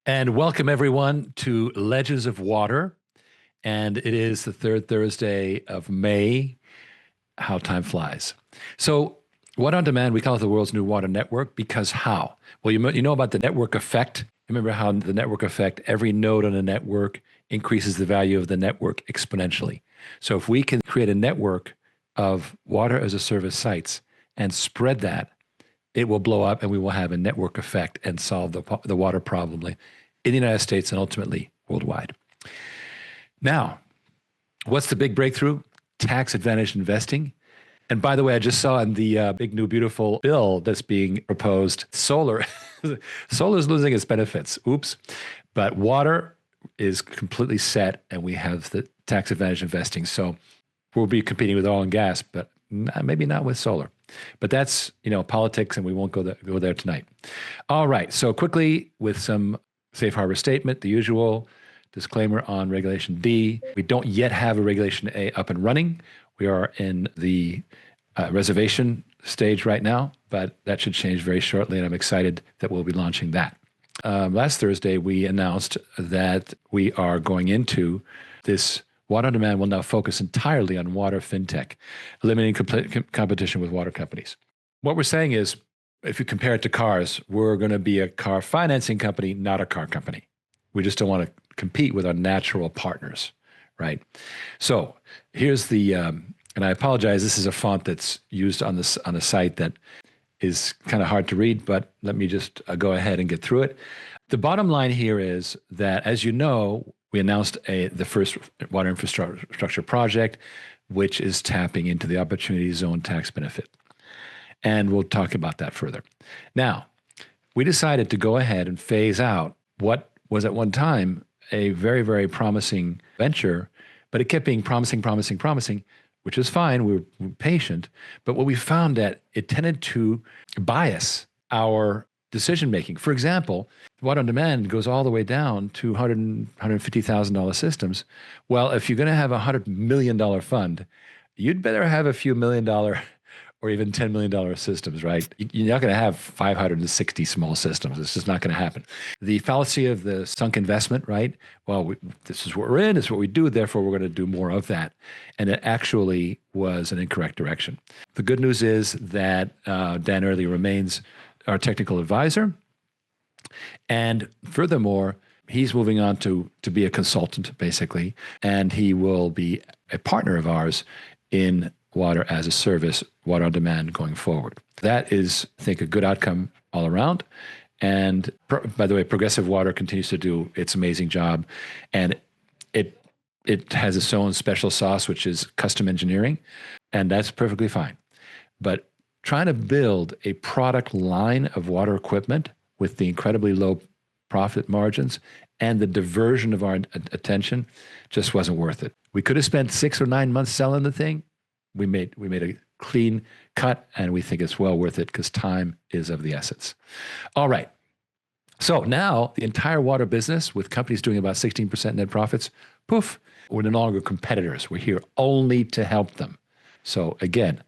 And welcome everyone to Legends of Water. And it is the third Thursday of May. How time flies. So, Water on Demand, we call it the world's new water network because how? Well, you know about the network effect. Remember how the network effect, every node on a network increases the value of the network exponentially. So, if we can create a network of water as a service sites and spread that, it will blow up and we will have a network effect and solve the water problem in the United States and ultimately worldwide. Now, what's the big breakthrough? Tax advantage investing. And by the way, I just saw in the big new beautiful bill that's being proposed, solar is losing its benefits. Oops. But water is completely set and we have the tax advantage investing. So we'll be competing with oil and gas, but maybe not with solar. But that's, politics, and we won't go there tonight. All right. So quickly, with some safe harbor statement, the usual disclaimer on Regulation D. We don't yet have a Regulation A up and running. We are in the reservation stage right now, but that should change very shortly, and I'm excited that we'll be launching that. Last Thursday, we announced that we are going into this. Water on Demand will now focus entirely on water fintech, eliminating competition with water companies. What we're saying is, if you compare it to cars, we're going to be a car financing company, not a car company. We just don't want to compete with our natural partners, right? So here's the, and I apologize, this is a font that's used on a site that is kind of hard to read, but let me just go ahead and get through it. The bottom line here is that, as you know, we announced the first water infrastructure project, which is tapping into the Opportuntiy Zone tax benefit. And we'll talk about that further. Now, we decided to go ahead and phase out what was at one time a very, very promising venture, but it kept being promising, which is fine. We were patient. But what we found that it tended to bias our decision-making. For example, Water on Demand goes all the way down to $150,000 systems. Well, if you're going to have a $100 million fund, you'd better have a few $1 million or even $10 million systems, right? You're not going to have 560 small systems. It's just not going to happen. The fallacy of the sunk investment, right? Well, this is what we're in, this is what we do, therefore we're going to do more of that. And it actually was an incorrect direction. The good news is that Dan Early remains our technical advisor. And furthermore, he's moving on to be a consultant, basically, and he will be a partner of ours in water as a service, water on demand going forward. That is, I think, a good outcome all around. And by the way, Progressive Water continues to do its amazing job. And it has its own special sauce, which is custom engineering, and that's perfectly fine. But trying to build a product line of water equipment with the incredibly low profit margins and the diversion of our attention just wasn't worth it. We could have spent 6 or 9 months selling the thing. We made a clean cut, and we think it's well worth it because time is of the essence. All right. So now the entire water business, with companies doing about 16% net profits, poof, we're no longer competitors. We're here only to help them. So again,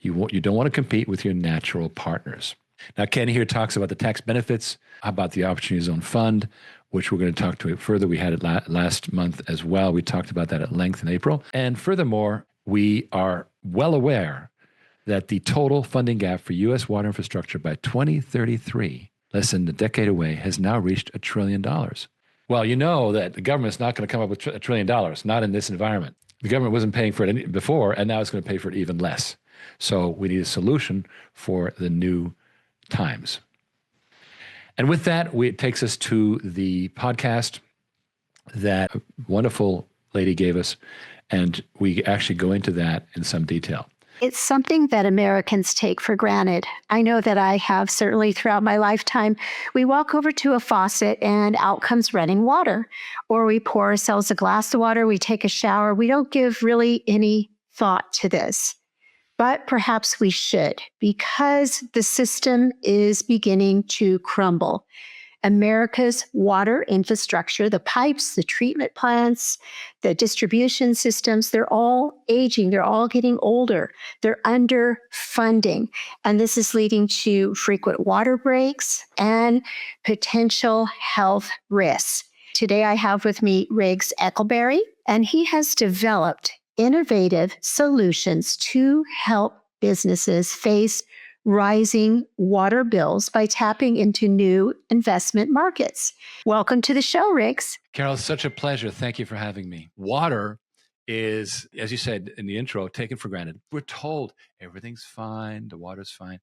you don't want to compete with your natural partners. Now, Ken here talks about the tax benefits, about the Opportuntiy Zone Fund, which we're going to talk to it further. We had it last month as well. We talked about that at length in April. And furthermore, we are well aware that the total funding gap for U.S. water infrastructure by 2033, less than a decade away, has now reached $1 trillion. Well, you know that the government's not going to come up with $1 trillion, not in this environment. The government wasn't paying for it before, and now it's going to pay for it even less. So we need a solution for the new times. And with that, it takes us to the podcast that a wonderful lady gave us, and we actually go into that in some detail. It's something that Americans take for granted. I know that I have certainly throughout my lifetime. We walk over to a faucet and out comes running water, or we pour ourselves a glass of water, we take a shower. We don't give really any thought to this. But perhaps we should, because the system is beginning to crumble. America's water infrastructure, the pipes, the treatment plants, the distribution systems, they're all aging. They're all getting older. They're underfunding. And this is leading to frequent water breaks and potential health risks. Today, I have with me Riggs Eckelberry, and he has developed innovative solutions to help businesses face rising water bills by tapping into new investment markets. Welcome to the show, Riggs. Carol, it's such a pleasure. Thank you for having me. Water is, as you said in the intro, taken for granted. We're told everything's fine, the water's fine.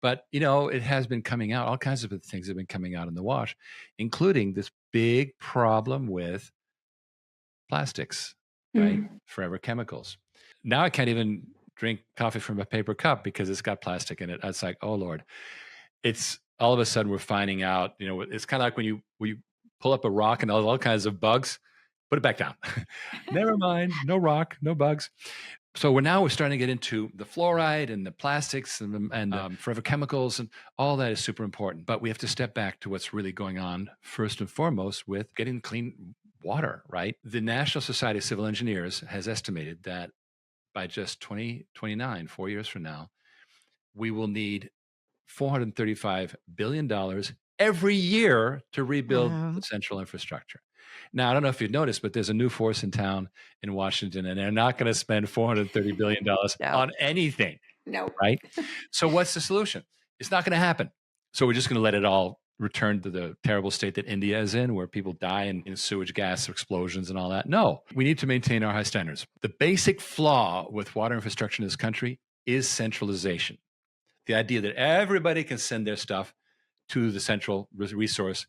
But, it has been coming out. All kinds of things have been coming out in the wash, including this big problem with plastics, right? Forever chemicals. Now I can't even drink coffee from a paper cup because it's got plastic in it. It's like, oh, Lord. It's all of a sudden we're finding out, it's kind of like when you pull up a rock and all kinds of bugs, put it back down. Never mind, no rock, no bugs. So we're starting to get into the fluoride and the plastics and forever chemicals, and all that is super important. But we have to step back to what's really going on first and foremost with getting clean water, right? The National Society of Civil Engineers has estimated that by just 2029, 4 years from now, we will need $435 billion every year to rebuild the central infrastructure. Now, I don't know if you've noticed, but there's a new force in town in Washington, and they're not going to spend $430 billion on anything. No. Right? So what's the solution? It's not going to happen. So we're just going to let it all return to the terrible state that India is in, where people die in sewage gas explosions and all that. No, we need to maintain our high standards. The basic flaw with water infrastructure in this country is centralization. The idea that everybody can send their stuff to the central resource,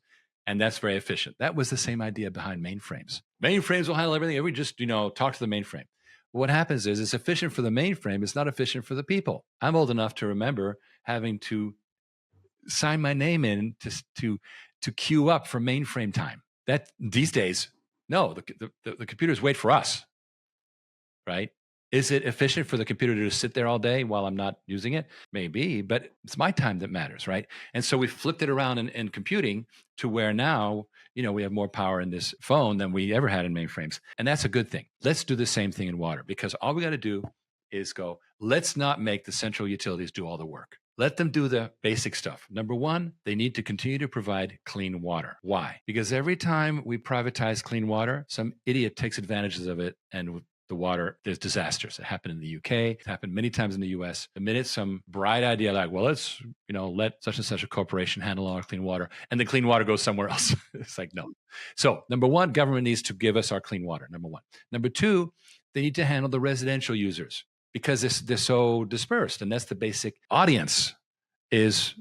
and that's very efficient. That was the same idea behind mainframes. Mainframes will handle everything. We just, talk to the mainframe. What happens is it's efficient for the mainframe. It's not efficient for the people. I'm old enough to remember having to sign my name in to queue up for mainframe time. That these days, no, the computers wait for us, right? Is it efficient for the computer to just sit there all day while I'm not using it? Maybe, but it's my time that matters, right? And so we flipped it around in computing to where now, we have more power in this phone than we ever had in mainframes. And that's a good thing. Let's do the same thing in water, because all we got to do is let's not make the central utilities do all the work. Let them do the basic stuff. Number one, they need to continue to provide clean water. Why? Because every time we privatize clean water, some idiot takes advantages of it, and the water, there's disasters. It happened in the UK. It happened many times in the US. The minute some bright idea like, well, let's, let such and such a corporation handle all our clean water, and the clean water goes somewhere else. It's like, no. So number one, government needs to give us our clean water, number one. Number two, they need to handle the residential users, because they're so dispersed. And that's the basic audience is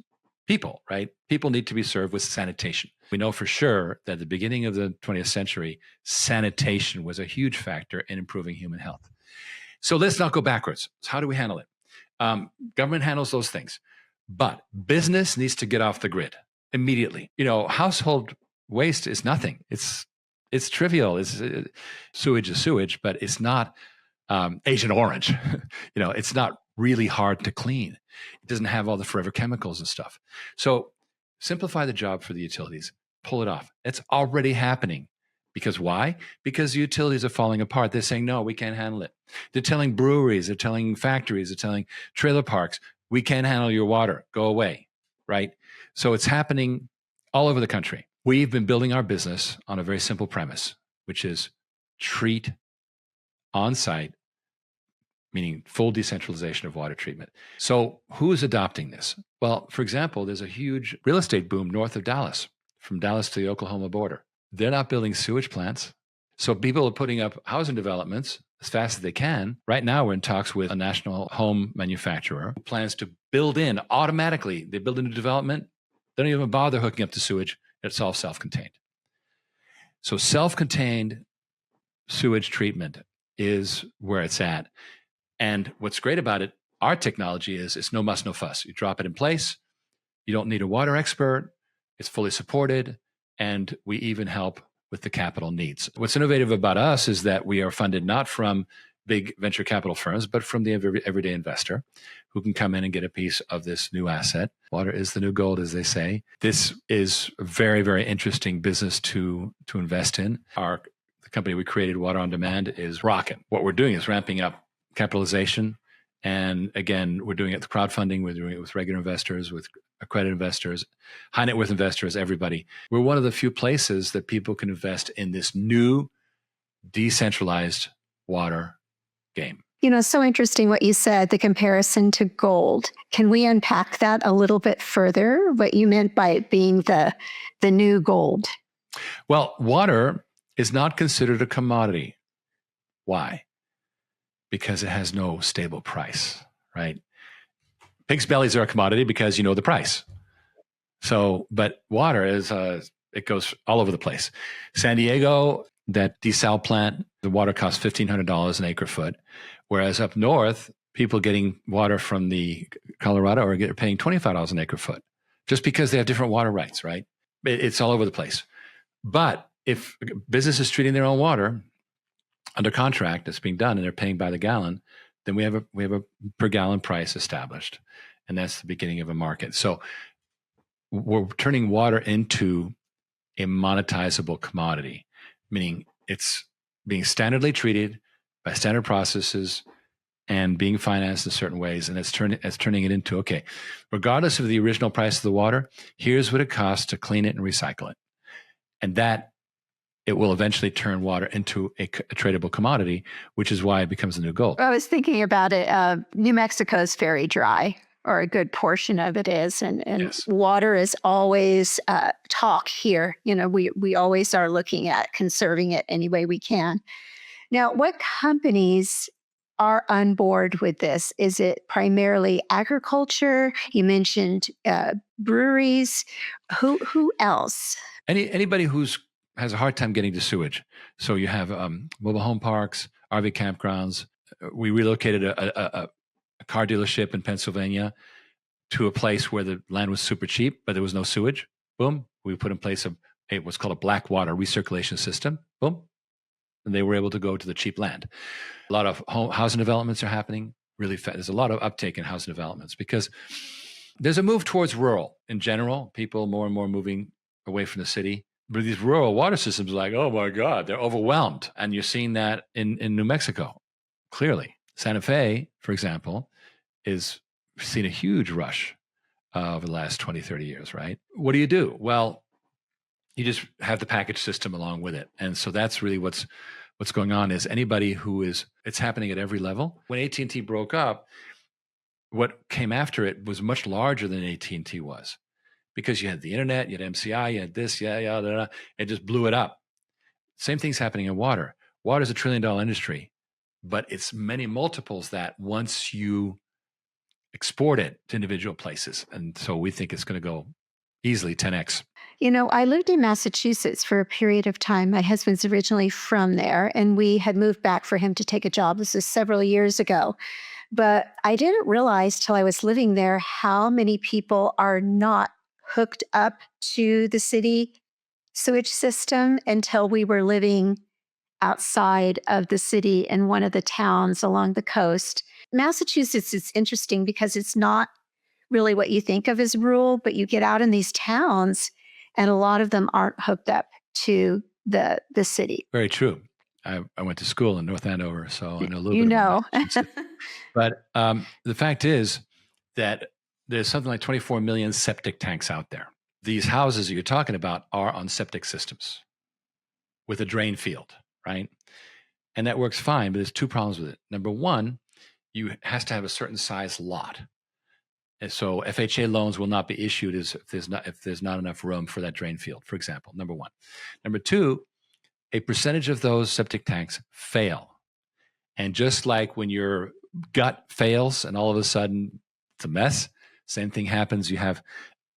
people, right? People need to be served with sanitation. We know for sure that at the beginning of the 20th century, sanitation was a huge factor in improving human health. So let's not go backwards. So how do we handle it? Government handles those things, but business needs to get off the grid immediately. Household waste is nothing. It's trivial. Sewage is sewage, but it's not Agent Orange. It's not really hard to clean. It doesn't have all the forever chemicals and stuff. So simplify the job for the utilities. Pull it off. It's already happening. Because why? Because the utilities are falling apart. They're saying, no, we can't handle it. They're telling breweries, they're telling factories, they're telling trailer parks, we can't handle your water. Go away, right? So it's happening all over the country. We've been building our business on a very simple premise, which is treat on-site, meaning full decentralization of water treatment. So who is adopting this? Well, for example, there's a huge real estate boom north of Dallas, from Dallas to the Oklahoma border. They're not building sewage plants. So people are putting up housing developments as fast as they can. Right now, we're in talks with a national home manufacturer who plans to build in automatically. They build a new development. They don't even bother hooking up to sewage. It's all self-contained. So self-contained sewage treatment is where it's at. And what's great about it, our technology is it's no muss, no fuss. You drop it in place. You don't need a water expert. It's fully supported. And we even help with the capital needs. What's innovative about us is that we are funded not from big venture capital firms, but from the everyday investor who can come in and get a piece of this new asset. Water is the new gold, as they say. This is a very, very interesting business to invest in. The company we created, Water on Demand, is rocking. What we're doing is ramping up capitalization. And again, we're doing it with crowdfunding. We're doing it with regular investors, with accredited investors, high net worth investors, everybody. We're one of the few places that people can invest in this new decentralized water game. So interesting what you said, the comparison to gold. Can we unpack that a little bit further? What you meant by it being the new gold? Well, water is not considered a commodity. Why? Because it has no stable price, right? Pig's bellies are a commodity because you know the price. So, but water is, it goes all over the place. San Diego, that desal plant, the water costs $1,500 an acre foot. Whereas up north, people getting water from the Colorado are paying $25 an acre foot just because they have different water rights, right? It's all over the place. But if business is treating their own water under contract that's being done and they're paying by the gallon, then we have a per gallon price established. And that's the beginning of a market. So we're turning water into a monetizable commodity, meaning it's being standardly treated by standard processes and being financed in certain ways. And it's turning it into, okay, regardless of the original price of the water, here's what it costs to clean it and recycle it. And that it will eventually turn water into a tradable commodity, which is why it becomes the new gold. I was thinking about it. New Mexico is very dry, or a good portion of it is. And Yes. Water is always talk here. We always are looking at conserving it any way we can. Now, what companies are on board with this? Is it primarily agriculture? You mentioned breweries. Who else? Anybody has a hard time getting to sewage. So you have mobile home parks, RV campgrounds. We relocated a car dealership in Pennsylvania to a place where the land was super cheap, but there was no sewage. Boom. We put in place what's called a black water recirculation system. Boom. And they were able to go to the cheap land. A lot of housing developments are happening really fast. There's a lot of uptake in housing developments because there's a move towards rural in general. People more and more moving away from the city. But these rural water systems are like, oh my God, they're overwhelmed. And you're seeing that in New Mexico, clearly. Santa Fe, for example, is seen a huge rush over the last 20, 30 years, right? What do? Well, you just have the package system along with it. And so that's really what's going on is anybody it's happening at every level. When AT&T broke up, what came after it was much larger than AT&T was because you had the internet, you had MCI, you had this, it just blew it up. Same thing's happening in water. Water is a $1 trillion industry, but it's many multiples that once you export it to individual places. And so we think it's going to go easily 10x. I lived in Massachusetts for a period of time. My husband's originally from there, and we had moved back for him to take a job. This is several years ago. But I didn't realize till I was living there how many people are not hooked up to the city sewage system until we were living outside of the city in one of the towns along the coast. Massachusetts is interesting because it's not really what you think of as rural, but you get out in these towns and a lot of them aren't hooked up to the city. Very true. I went to school in North Andover, so I know a little bit about Massachusetts. But the fact is that there's something like 24 million septic tanks out there. These houses that you're talking about are on septic systems with a drain field, right? And that works fine, but there's two problems with it. Number one, you has to have a certain size lot. And so FHA loans will not be issued if there's not enough room for that drain field, for example, number one. Number two, a percentage of those septic tanks fail. And just like when your gut fails and all of a sudden it's a mess, same thing happens. You have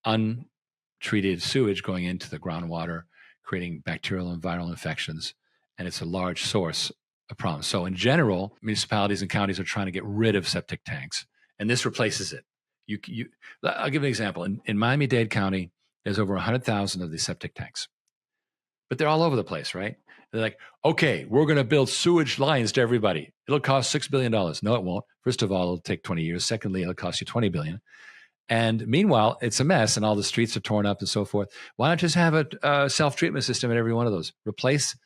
untreated sewage going into the groundwater, creating bacterial and viral infections, and it's a large source of problems. So in general, municipalities and counties are trying to get rid of septic tanks, and this replaces it. I'll give an example. In Miami-Dade County, there's over 100,000 of these septic tanks. but they're all over the place, right? They're like, okay, we're going to build sewage lines to everybody. It'll cost $6 billion. No, it won't. First of all, it'll take 20 years. Secondly, it'll cost you $20 billion. And meanwhile, it's a mess and all the streets are torn up and so forth. Why not just have a self-treatment system in every one of those? Replace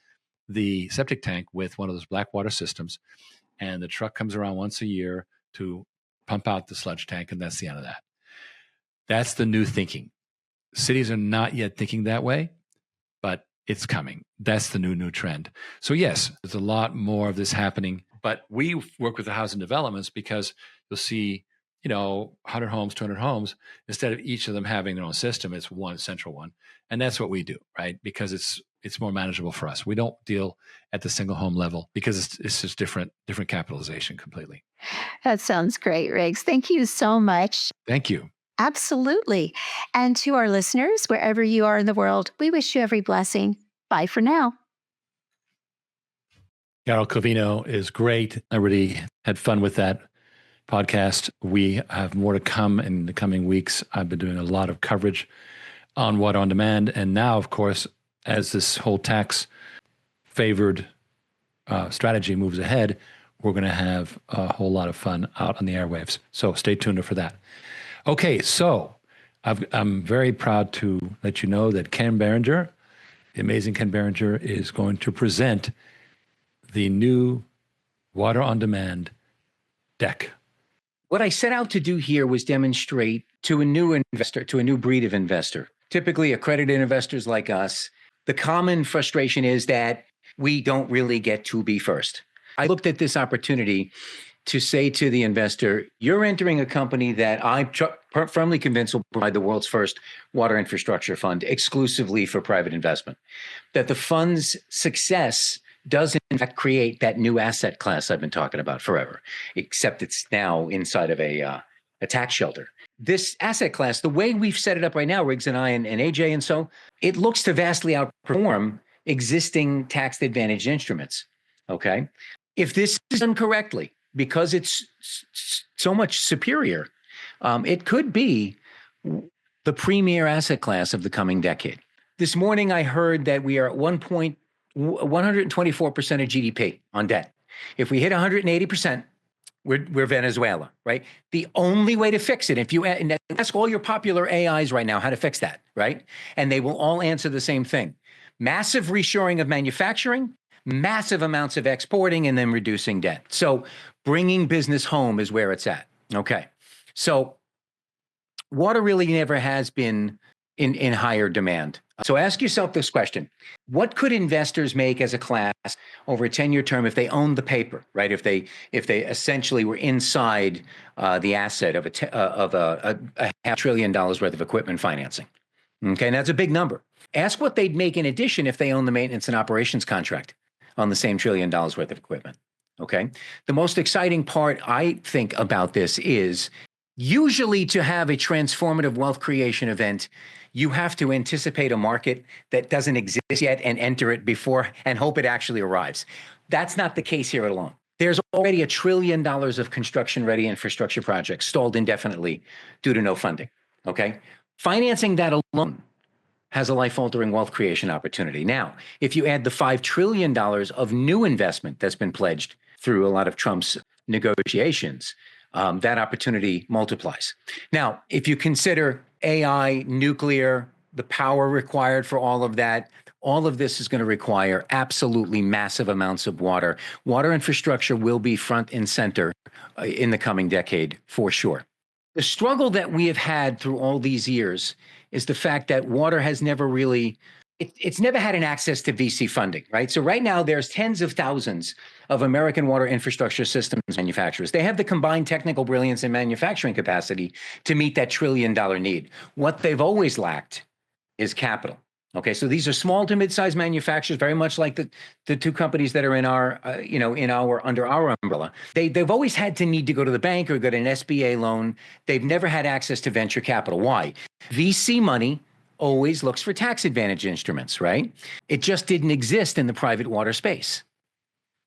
the septic tank with one of those black water systems, and the truck comes around once a year to pump out the sludge tank, and that's the end of that. That's the new thinking. Cities are not yet thinking that way, but it's coming. That's the new trend. So yes, there's a lot more of this happening, but we work with the housing developments because you'll see, 100 homes, 200 homes, instead of each of them having their own system, it's one central one. And that's what we do, right? Because it's more manageable for us. We don't deal at the single home level because it's just different capitalization completely. That sounds great, Riggs. Thank you so much. Thank you. Absolutely. And to our listeners, wherever you are in the world, we wish you every blessing. Bye for now. Carol Covino is great. I really had fun with that podcast. We have more to come in the coming weeks. I've been doing a lot of coverage on water on demand. And now, of course, as this whole tax favored strategy moves ahead, we're going to have a whole lot of fun out on the airwaves. So stay tuned for that. Okay, so I'm very proud to let you know that Ken Berenger, the amazing Ken Berenger, is going to present the new Water on Demand deck. What I set out to do here was demonstrate to a new investor, to a new breed of investor, typically accredited investors like us, the common frustration is that we don't really get to be first. I looked at this opportunity to say to the investor, you're entering a company that I'm firmly convinced will provide the world's first water infrastructure fund exclusively for private investment. That the fund's success does in fact create that new asset class I've been talking about forever, except it's now inside of a tax shelter. This asset class, the way we've set it up right now, Riggs and I and AJ and so, it looks to vastly outperform existing tax advantaged instruments, okay? If this is done correctly, because it's so much superior, it could be the premier asset class of the coming decade. This morning, I heard that we are at 124% of GDP on debt. If we hit 180%, we're Venezuela, right? The only way to fix it, if you ask all your popular AIs right now how to fix that, right? And they will all answer the same thing. Massive reshoring of manufacturing, massive amounts of exporting, and then reducing debt. So bringing business home is where it's at, okay? So water really never has been in higher demand. So ask yourself this question. What could investors make as a class over a 10-year term if they owned the paper, right? If they essentially were inside the asset of a $500 billion worth of equipment financing? Okay, and that's a big number. Ask what they'd make in addition if they own the maintenance and operations contract on the same $1 trillion worth of equipment, okay? The most exciting part, I think, about this is usually to have a transformative wealth creation event, you have to anticipate a market that doesn't exist yet and enter it before and hope it actually arrives. That's not the case here alone. There's already $1 trillion of construction-ready infrastructure projects stalled indefinitely due to no funding, okay? Financing that alone has a life-altering wealth creation opportunity. Now, if you add the $5 trillion of new investment that's been pledged through a lot of Trump's negotiations, that opportunity multiplies. Now, if you consider AI, nuclear, the power required for all of that, all of this is going to require absolutely massive amounts of water. Water infrastructure will be front and center in the coming decade, for sure. The struggle that we have had through all these years is the fact that water has never really, it's never had an access to VC funding, right? So right now there's tens of thousands of American water infrastructure systems manufacturers. They have the combined technical brilliance and manufacturing capacity to meet that $1 trillion need. What they've always lacked is capital. Okay, so these are small to mid-sized manufacturers, very much like the two companies that are in our, under our umbrella. They've always had to need to go to the bank or get an SBA loan. They've never had access to venture capital. Why? VC money always looks for tax advantage instruments, right? It just didn't exist in the private water space.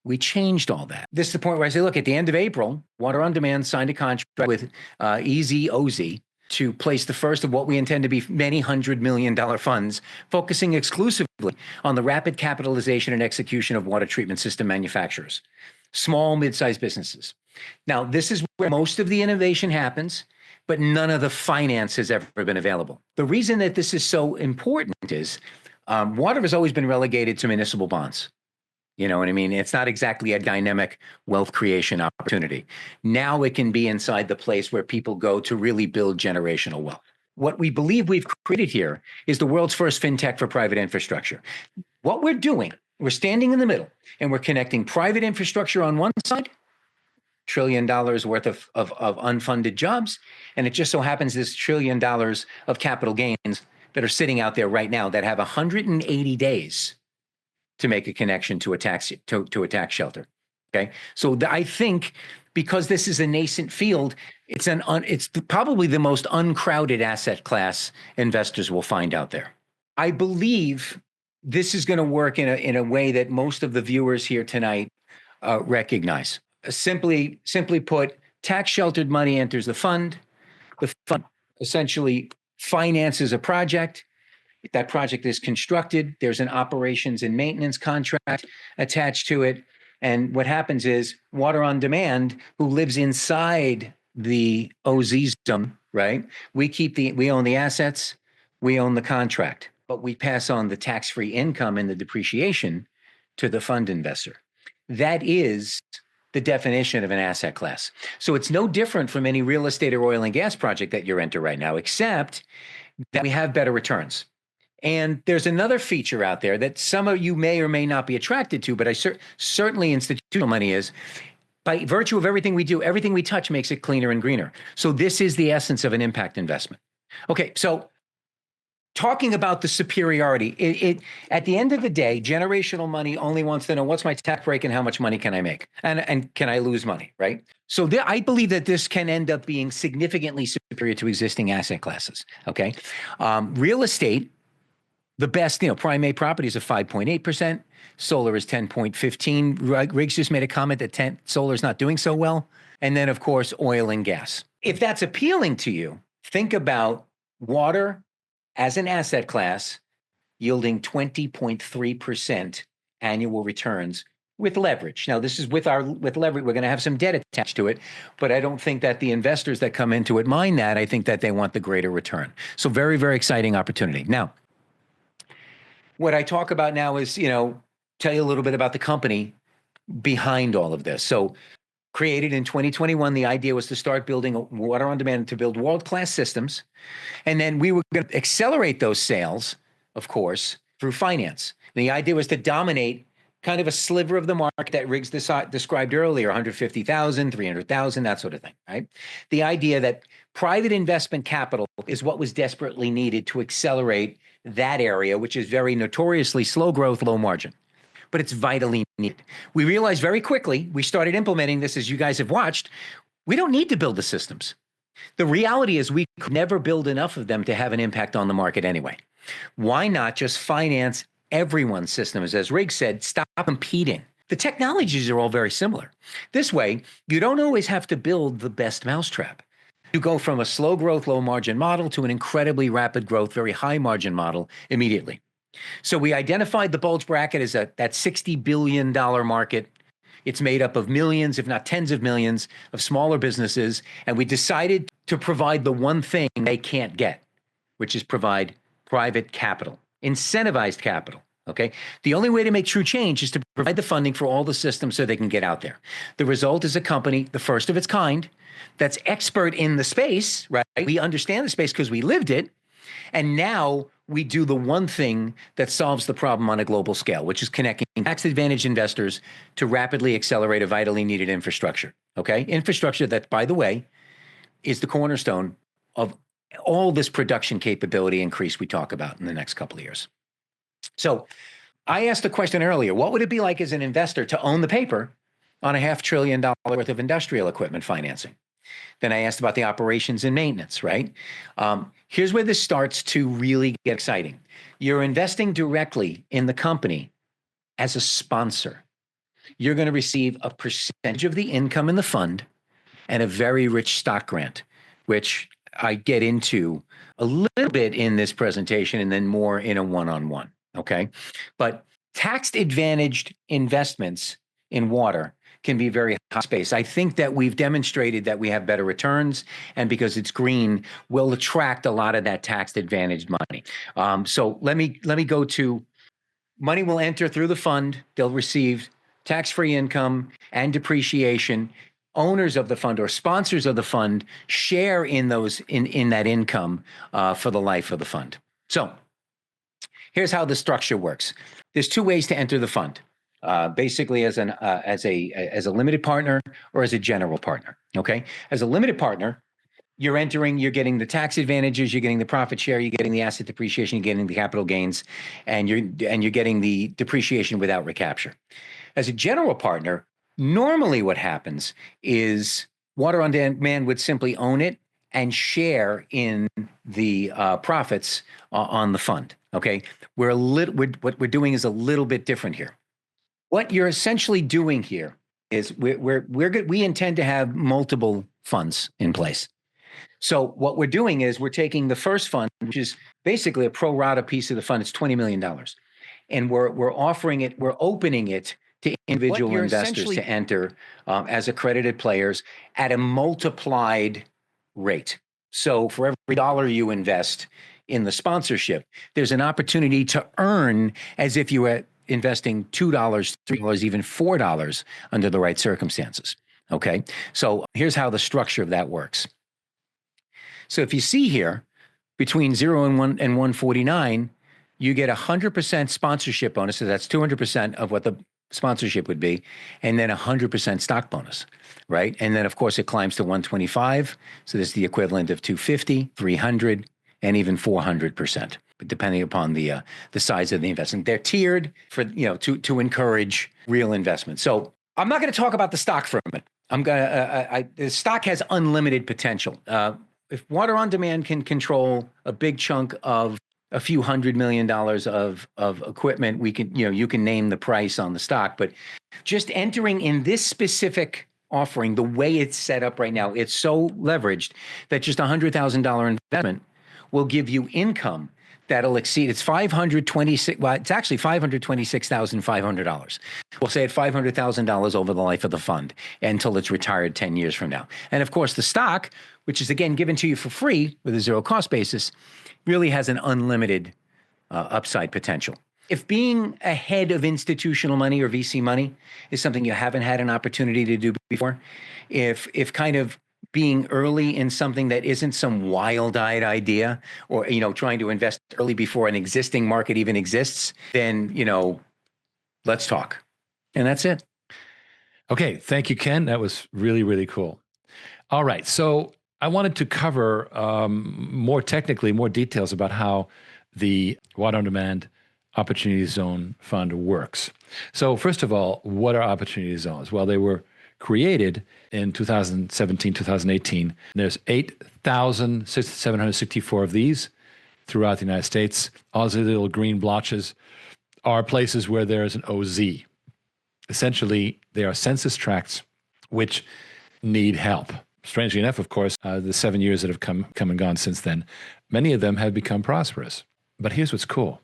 We changed all that. This is the point where I say, look, at the end of April, Water on Demand signed a contract with EZOZ to place the first of what we intend to be many $100 million funds, focusing exclusively on the rapid capitalization and execution of water treatment system manufacturers, small, mid-sized businesses. Now, this is where most of the innovation happens, but none of the finance has ever been available. The reason that this is so important is water has always been relegated to municipal bonds. You know what I mean? It's not exactly a dynamic wealth creation opportunity. Now it can be inside the place where people go to really build generational wealth. What we believe we've created here is the world's first fintech for private infrastructure. What we're doing, we're standing in the middle and we're connecting private infrastructure on one side, $1 trillion worth of unfunded jobs. And it just so happens this $1 trillion of capital gains that are sitting out there right now that have 180 days to make a connection to a tax shelter. Okay, so I think because this is a nascent field, it's probably the most uncrowded asset class investors will find out there. I believe this is going to work in a way that most of the viewers here tonight recognize. Simply put, tax sheltered money enters the fund. The fund essentially finances a project. That project is constructed. There's an operations and maintenance contract attached to it. And what happens is Water on Demand, who lives inside the OZ zone, right? We own the assets, we own the contract, but we pass on the tax-free income and the depreciation to the fund investor. That is the definition of an asset class. So it's no different from any real estate or oil and gas project that you're into right now, except that we have better returns. And there's another feature out there that some of you may or may not be attracted to, but certainly institutional money is. By virtue of everything we do, everything we touch makes it cleaner and greener. So this is the essence of an impact investment. Okay, so talking about the superiority, at the end of the day, generational money only wants to know what's my tax break and how much money can I make, and can I lose money, right? So I believe that this can end up being significantly superior to existing asset classes. Okay, real estate. The best, prime A properties are 5.8%. Solar is 10.15. Riggs just made a comment that solar is not doing so well. And then, of course, oil and gas. If that's appealing to you, think about water as an asset class yielding 20.3% annual returns with leverage. Now, this is with leverage. We're going to have some debt attached to it, but I don't think that the investors that come into it mind that. I think that they want the greater return. So very, very exciting opportunity. Now, what I talk about now is, tell you a little bit about the company behind all of this. So created in 2021, the idea was to start building water on demand, to build world-class systems. And then we were going to accelerate those sales, of course, through finance. The idea was to dominate kind of a sliver of the market that Riggs described earlier, 150,000, 300,000, that sort of thing, right? The idea that private investment capital is what was desperately needed to accelerate that area, which is very notoriously slow growth, low margin, but it's vitally needed. We realized very quickly, we started implementing this, as you guys have watched, we don't need to build the systems. The reality is we could never build enough of them to have an impact on the market anyway. Why not just finance everyone's systems? As Riggs said, stop competing. The technologies are all very similar. This way, you don't always have to build the best mousetrap. You go from a slow growth, low margin model to an incredibly rapid growth, very high margin model immediately. So we identified the bulge bracket as that $60 billion market. It's made up of millions, if not tens of millions, of smaller businesses. And we decided to provide the one thing they can't get, which is provide private capital, incentivized capital. Okay. The only way to make true change is to provide the funding for all the systems so they can get out there. The result is a company, the first of its kind, that's expert in the space, right? We understand the space because we lived it. And now we do the one thing that solves the problem on a global scale, which is connecting tax-advantaged investors to rapidly accelerate a vitally needed infrastructure. Okay. Infrastructure that, by the way, is the cornerstone of all this production capability increase we talk about in the next couple of years. So I asked the question earlier, what would it be like as an investor to own the paper on $500 billion worth of industrial equipment financing? Then I asked about the operations and maintenance, right? Here's where this starts to really get exciting. You're investing directly in the company as a sponsor. You're going to receive a percentage of the income in the fund and a very rich stock grant, which I get into a little bit in this presentation and then more in a one-on-one, okay? But tax-advantaged investments in water can be very hot space. I think that we've demonstrated that we have better returns, and because it's green, will attract a lot of that tax-advantaged money. So let me go to money will enter through the fund. They'll receive tax-free income and depreciation. Owners of the fund or sponsors of the fund share in those in that income for the life of the fund. So here's how the structure works. There's two ways to enter the fund. Basically as a limited partner or as a general partner. Okay, as a limited partner, you're getting the tax advantages, you're getting the profit share, you're getting the asset depreciation, you're getting the capital gains, and you're getting the depreciation without recapture. As a general partner, normally what happens is Water on Demand would simply own it and share in the profits on the fund. Okay, what we're doing is a little bit different here. What you're essentially doing here is we intend to have multiple funds in place. So what we're doing is we're taking the first fund, which is basically a pro rata piece of the fund. It's $20 million, and we're opening it to individual investors to enter as accredited players at a multiplied rate. So for every dollar you invest in the sponsorship, there's an opportunity to earn as if you were investing $2, $3, even $4 under the right circumstances. Okay, so here's how the structure of that works. So if you see here, between 0 and 149, you get 100% sponsorship bonus. So that's 200% of what the sponsorship would be, and then 100% stock bonus, right? And then of course it climbs to 125. So this is the equivalent of 250, 300, and even 400%, depending upon the size of the investment. They're tiered for to encourage real investment. So I'm not going to talk about the stock for a minute. The stock has unlimited potential. If Water on Demand can control a big chunk of a few $100 million of equipment, we can, you can name the price on the stock, but just entering in this specific offering, the way it's set up right now, it's so leveraged that just $100,000 investment will give you income that'll exceed, it's actually $526,500. We'll say at $500,000 over the life of the fund until it's retired 10 years from now. And of course, the stock, which is again given to you for free with a zero cost basis, really has an unlimited upside potential. If being ahead of institutional money or VC money is something you haven't had an opportunity to do before, if kind of being early in something that isn't some wild-eyed idea, or trying to invest early before an existing market even exists, then let's talk. And that's it. Okay, thank you, Ken. That was really, really cool. All right, so I wanted to cover more details about how the Water on Demand Opportunity Zone Fund works. So first of all, what are opportunity zones? Well, they were created in 2017, 2018. There's 8,764 of these throughout the United States. All these little green blotches are places where there is an OZ. Essentially, they are census tracts which need help. Strangely enough, of course, the 7 years that have come and gone since then, many of them have become prosperous. But here's what's cool.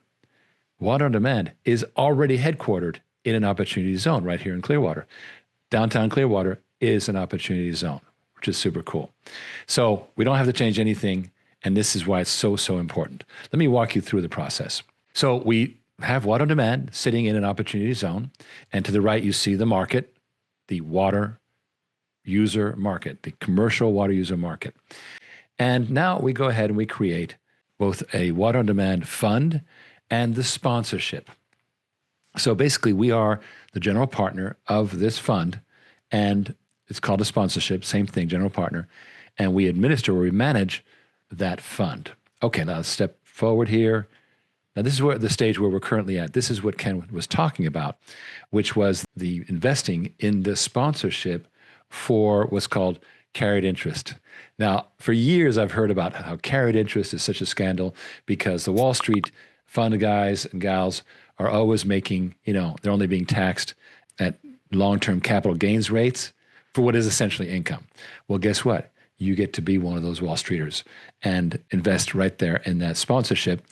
Water on Demand is already headquartered in an opportunity zone right here in Clearwater. Downtown Clearwater is an opportunity zone, which is super cool. So we don't have to change anything, and this is why it's so, so important. Let me walk you through the process. So we have Water on Demand sitting in an opportunity zone, and to the right you see the market, the water user market, the commercial water user market. And now we go ahead and we create both a Water on Demand fund and the sponsorship. So basically we are the general partner of this fund, and it's called a sponsorship, same thing, general partner, and we administer or we manage that fund. Okay, now let's step forward here. Now this is the stage where we're currently at. This is what Ken was talking about, which was the investing in the sponsorship for what's called carried interest. Now, for years I've heard about how carried interest is such a scandal because the Wall Street fund guys and gals are always making, they're only being taxed at long-term capital gains rates for what is essentially income. Well, guess what? you get to be one of those Wall Streeters and invest right there in that sponsorship,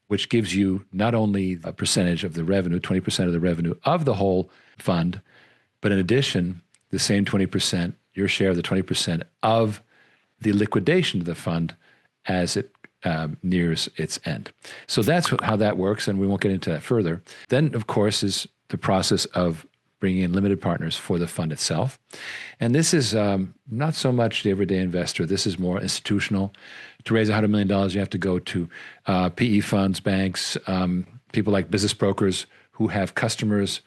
which gives you not only a percentage of the revenue, 20% of the revenue of the whole fund, but in addition, the same 20%, your share of the 20% of the liquidation of the fund as it nears its end. So that's how that works, and we won't get into that further. Then, of course, is the process of bringing in limited partners for the fund itself. And this is not so much the everyday investor. This is more institutional. To raise $100 million, you have to go to PE funds, banks, people like business brokers who have customers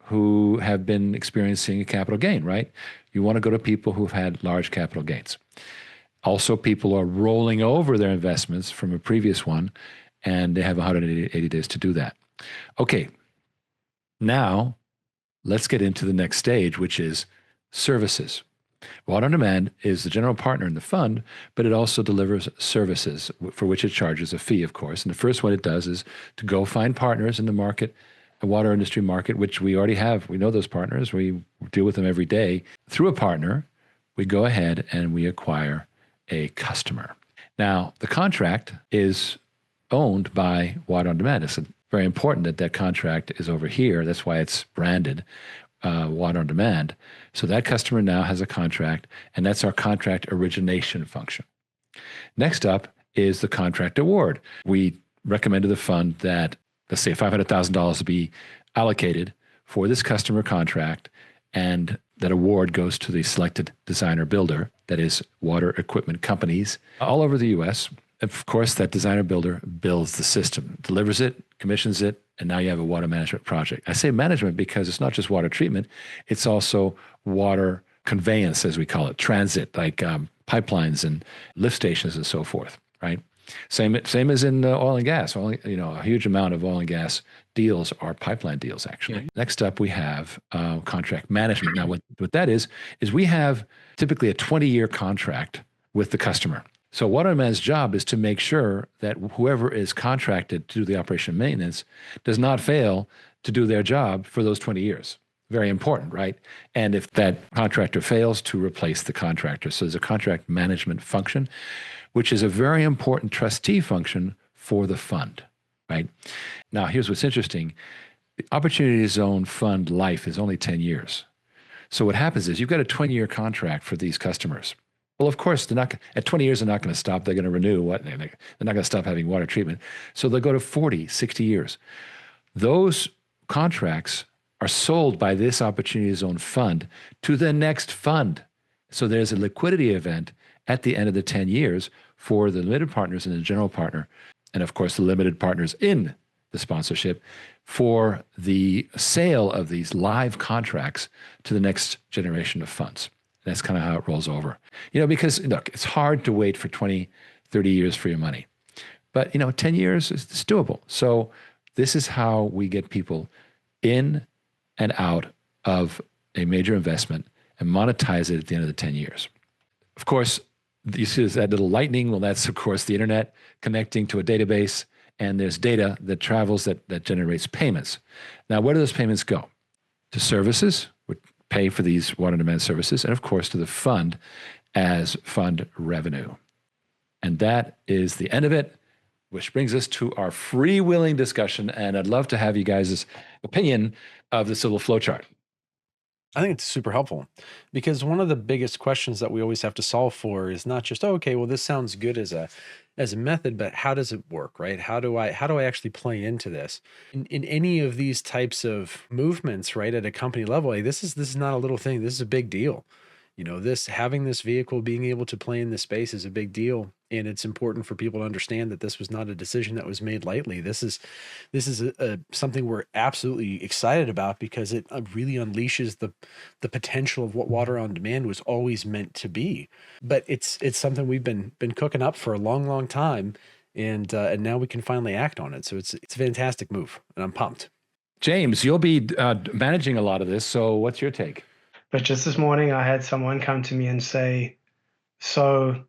who have been experiencing a capital gain, right? You want to go to people who've had large capital gains. Also, people are rolling over their investments from a previous one, and they have 180 days to do that. Okay, now let's get into the next stage, which is services. Water on Demand is the general partner in the fund, but it also delivers services for which it charges a fee, of course. And the first one it does is to go find partners in the market, the water industry market, which we already have. We know those partners. We deal with them every day. Through a partner, we go ahead and we acquire a customer. Now, the contract is owned by Water on Demand. It's very important that that contract is over here. That's why it's branded Water on Demand. So that customer now has a contract, and that's our contract origination function. Next up is the contract award. We recommend to the fund that, let's say, $500,000 be allocated for this customer contract, and that award goes to the selected designer builder, that is water equipment companies all over the US. Of course, that designer builder builds the system, delivers it, commissions it, and now you have a water management project. I say management because it's not just water treatment, it's also water conveyance, as we call it, transit, like pipelines and lift stations and so forth, right? Same as in oil and gas. A huge amount of oil and gas deals are pipeline deals, actually. Next up, we have contract management. Now, what that is we have typically a 20-year contract with the customer. So Water on Demand's job is to make sure that whoever is contracted to do the operation and maintenance does not fail to do their job for those 20 years. Very important, right? And if that contractor fails, to replace the contractor. So there's a contract management function, which is a very important trustee function for the fund, right? Now, here's what's interesting. The Opportuntiy Zone Fund life is only 10 years. So what happens is you've got a 20-year contract for these customers. Well, of course, at 20 years, they're not going to stop. They're going to renew. They're not going to stop having water treatment. So they'll go to 40, 60 years. Those contracts are sold by this Opportuntiy Zone Fund to the next fund. So there's a liquidity event at the end of the 10 years for the limited partners and the general partner, and of course the limited partners in the sponsorship, for the sale of these live contracts to the next generation of funds. That's kind of how it rolls over. Because look, it's hard to wait for 20, 30 years for your money. But 10 years is doable. So this is how we get people in and out of a major investment and monetize it at the end of the 10 years. Of course, you see that little lightning. Well, that's, of course, the internet connecting to a database, and there's data that travels that generates payments. Now, where do those payments go? To services, which pay for these water demand services, and of course, to the fund as fund revenue. And that is the end of it, which brings us to our freewheeling discussion. And I'd love to have you guys' opinion of this little flowchart. I think it's super helpful, because one of the biggest questions that we always have to solve for is not just, okay, well, this sounds good as a method, but how does it work, right? How do I actually play into this in any of these types of movements, right? At a company level, like this is not a little thing. This is a big deal. Having this vehicle, being able to play in this space is a big deal. And it's important for people to understand that this was not a decision that was made lightly. This is something we're absolutely excited about, because it really unleashes the potential of what Water on Demand was always meant to be. But it's something we've been cooking up for a long, long time, and now we can finally act on it. So it's a fantastic move, and I'm pumped. James, you'll be managing a lot of this. So what's your take? But just this morning, I had someone come to me and say, so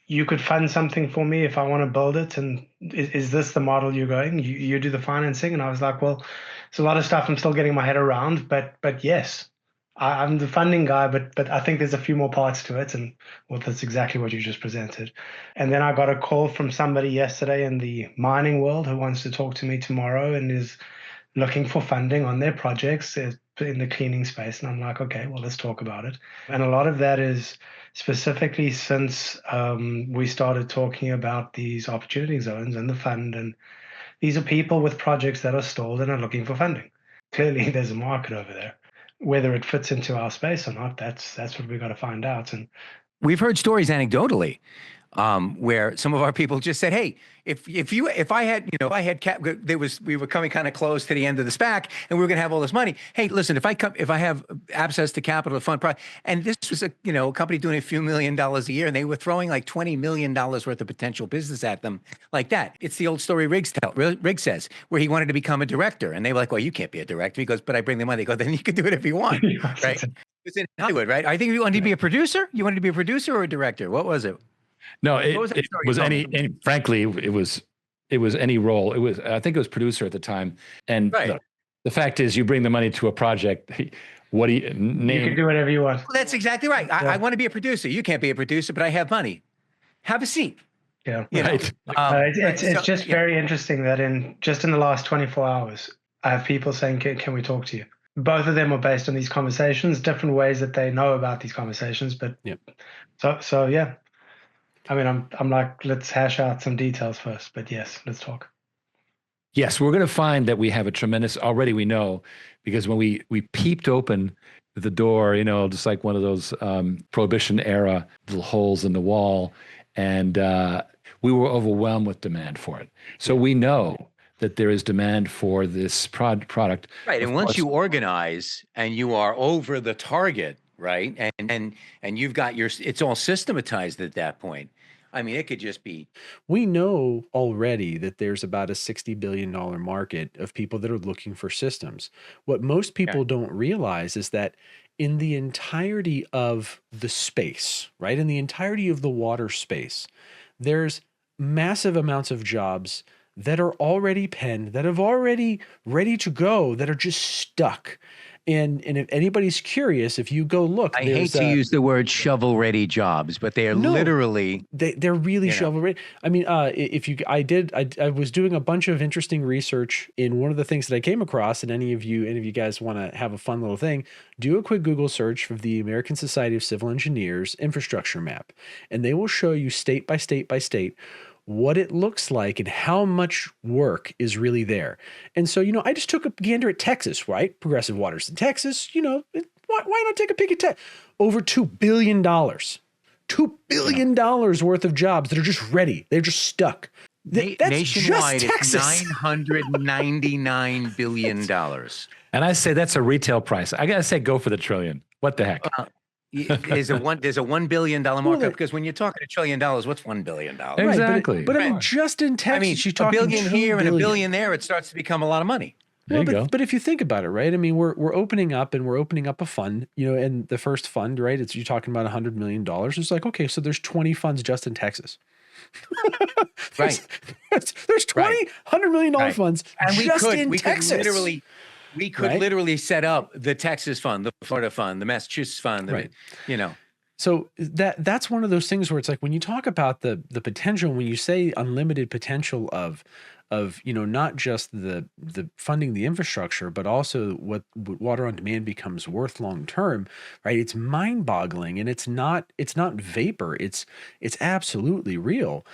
you could fund something for me if I want to build it, and is this the model you're going? You do the financing? And I was like, well, it's a lot of stuff I'm still getting my head around, but yes, I'm the funding guy, but I think there's a few more parts to it, and well, that's exactly what you just presented. And then I got a call from somebody yesterday in the mining world who wants to talk to me tomorrow and is looking for funding on their projects in the cleaning space. And I'm like, okay, well, let's talk about it. And a lot of that is specifically since we started talking about these opportunity zones and the fund. And these are people with projects that are stalled and are looking for funding. Clearly, there's a market over there. Whether it fits into our space or not, that's what we've got to find out. And We've heard stories anecdotally where some of our people just said, "Hey, if I had, if I had we were coming kind of close to the end of the SPAC, and we were going to have all this money. Hey, listen, if I have access to capital to fund, and this was a company doing a few $1 million a year, and they were throwing like $20 million worth of potential business at them like that. It's the old story Riggs says, where he wanted to become a director, and they were like, "Well, you can't be a director." He goes, "But I bring the money." They go, "Then you can do it if you want," right? It's in Hollywood, right? I think you wanted to be a producer. You wanted to be a producer or a director? What was it? No, it was frankly, it was any role. I think it was producer at the time. And right. The fact is, you bring the money to a project. What do you name? You can do whatever you want. Well, that's exactly right. Yeah. I want to be a producer. You can't be a producer, but I have money. Have a seat. Yeah. Right. It's just very interesting that in the last 24 hours, I have people saying, can we talk to you? Both of them are based on these conversations, different ways that they know about these conversations. But Yep. So yeah. I mean, I'm like, let's hash out some details first. But yes, let's talk. Yes, we're going to find that we have a tremendous, already we know, because when we peeped open the door, just like one of those Prohibition era little holes in the wall, and we were overwhelmed with demand for it. So we know that there is demand for this product. Right, and once you organize and you are over the target, right, and you've got it's all systematized at that point. I mean, it could just be. We know already that there's about a $60 billion market of people that are looking for systems. What most people don't realize is that in the entirety of the space, right, in the entirety of the water space, there's massive amounts of jobs that are already penned, that have already ready to go, that are just stuck. And if anybody's curious, if you go look, I hate to use the word shovel-ready jobs, but they are literally they're really shovel-ready. I mean, I was doing a bunch of interesting research in one of the things that I came across, and any of you guys want to have a fun little thing, do a quick Google search of the American Society of Civil Engineers infrastructure map, and they will show you state by state by state what it looks like and how much work is really there. And so, I just took a gander at Texas, right? Progressive Waters in Texas, why not take a peek at Texas? Over $2 billion. $2 billion worth of jobs that are just ready. They're just stuck. That's nationwide, just Texas. It's $999 billion. And I say that's a retail price. I got to say, go for the trillion. What the heck? There's a $1 billion markup, because when you're talking $1 trillion, what's $1 billion? Exactly. Right, but I mean, just in Texas, you're talking $1 billion here and $1 billion there. It starts to become a lot of money. But if you think about it, right? I mean, we're opening up a fund, and the first fund, right? You're talking about $100 million. It's like, okay, so there's 20 funds just in Texas. Right. There's 20 $100 million funds and just in Texas. We could literally set up the Texas fund, the Florida fund, the Massachusetts fund, So that's one of those things where it's like, when you talk about the potential, when you say unlimited potential of not just the funding the infrastructure, but also what water on demand becomes worth long term, right? It's mind-boggling, and it's not vapor. It's absolutely real.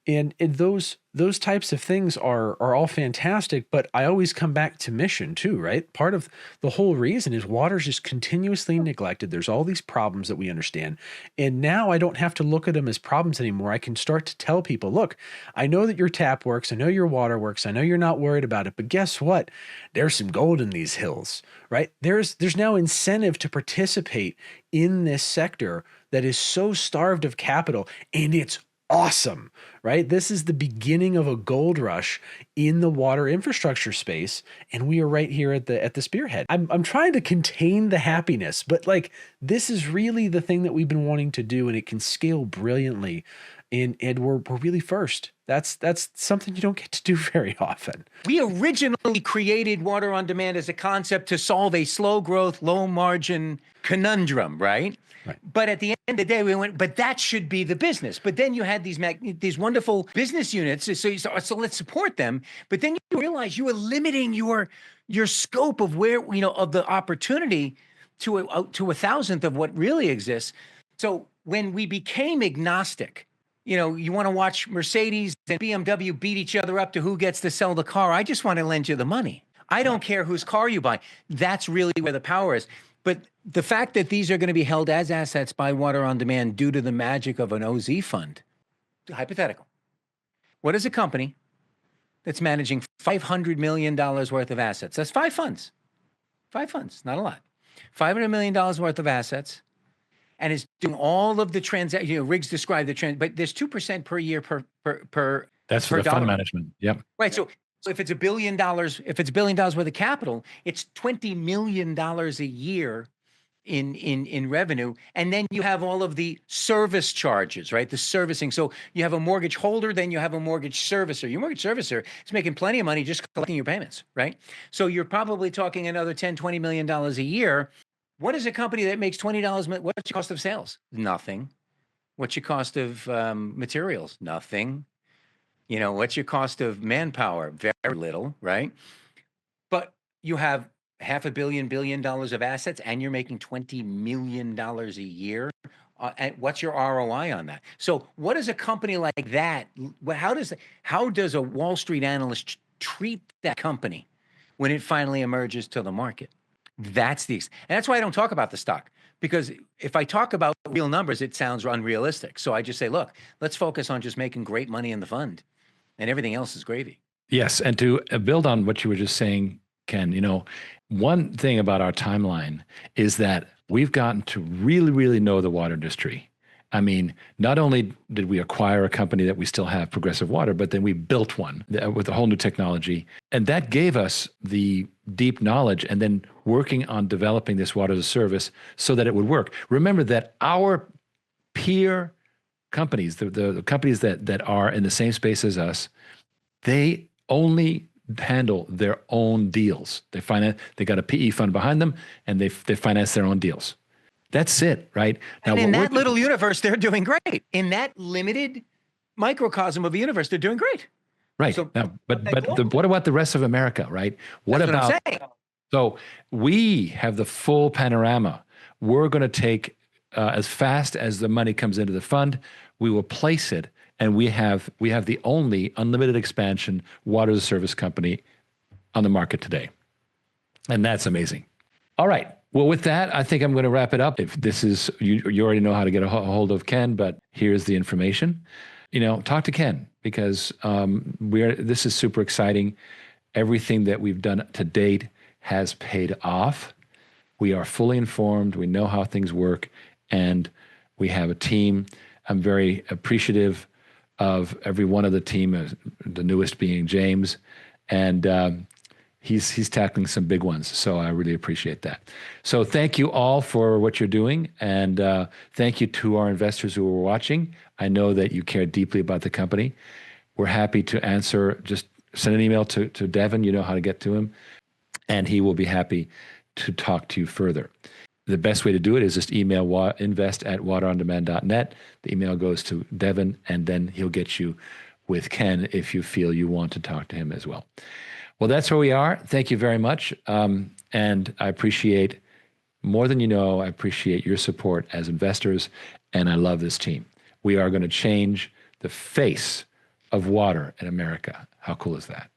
And those types of things are all fantastic, but I always come back to mission too, right? Part of the whole reason is water's just continuously neglected. There's all these problems that we understand. And now I don't have to look at them as problems anymore. I can start to tell people, look, I know that your tap works. I know your water works. I know you're not worried about it, but guess what? There's some gold in these hills, right? There's now incentive to participate in this sector that is so starved of capital, and it's awesome, right? This is the beginning of a gold rush in the water infrastructure space, and we are right here at the spearhead. I'm trying to contain the happiness, but like, this is really the thing that we've been wanting to do, and it can scale brilliantly. And we're really first. That's something you don't get to do very often. We originally created water on demand as a concept to solve a slow growth, low margin conundrum, right? Right. But at the end of the day, we went, but that should be the business. But then you had these wonderful business units. So let's support them. But then you realize you are limiting your scope of where, of the opportunity to a thousandth of what really exists. So when we became agnostic, you want to watch Mercedes and BMW beat each other up to who gets to sell the car. I just want to lend you the money. I don't care whose car you buy. That's really where the power is. But the fact that these are going to be held as assets by Water on Demand due to the magic of an OZ fund, hypothetical. What is a company that's managing $500 million worth of assets? That's 5 funds. 5 funds, not a lot. $500 million worth of assets, and is doing all of the transactions. Riggs described the trend, but there's 2% per year per. That's for the dollar. fund management. Yep. Right. So if it's $1 billion, worth of capital, it's $20 million a year in revenue. And then you have all of the service charges, right? The servicing. So you have a mortgage holder, then you have a mortgage servicer. Your mortgage servicer is making plenty of money just collecting your payments, right? So you're probably talking another $10, $20 million a year. What is a company that makes $20? What's your cost of sales? Nothing. What's your cost of materials? Nothing. What's your cost of manpower? Very little, right? But you have $500 billion of assets, and you're making $20 million a year. And what's your ROI on that? So what does a company like that, how does a Wall Street analyst treat that company when it finally emerges to the market? And that's why I don't talk about the stock, because if I talk about real numbers, it sounds unrealistic. So I just say, look, let's focus on just making great money in the fund, and everything else is gravy. Yes. And to build on what you were just saying, Ken, one thing about our timeline is that we've gotten to really, really know the water industry. I mean, not only did we acquire a company that we still have, Progressive Water, but then we built one with a whole new technology. And that gave us the deep knowledge, and then working on developing this water as a service so that it would work. Remember that our peer companies, the companies that are in the same space as us, they only handle their own deals. They got a PE fund behind them, and they finance their own deals. That's it, right? Now, and in that little universe, they're doing great. In that limited microcosm of a universe, they're doing great. Right. So, now, what about the rest of America, right? What I'm saying. So we have the full panorama. We're going to take as fast as the money comes into the fund, we will place it, and we have the only unlimited expansion water as a service company on the market today. And that's amazing. All right. Well, with that, I think I'm going to wrap it up. If this is, you already know how to get a hold of Ken, but here's the information. Talk to Ken, because this is super exciting. Everything that we've done to date has paid off. We are fully informed. We know how things work, and we have a team. I'm very appreciative of every one of the team, the newest being James, and he's tackling some big ones. So I really appreciate that. So thank you all for what you're doing, and thank you to our investors who are watching. I know that you care deeply about the company. We're happy to answer. Just send an email to Devin. You know how to get to him, and he will be happy to talk to you further. The best way to do it is just email invest@waterondemand.net. The email goes to Devin, and then he'll get you with Ken if you feel you want to talk to him as well. Well, that's where we are. Thank you very much. And I appreciate, more than you know, I appreciate your support as investors, and I love this team. We are going to change the face of water in America. How cool is that?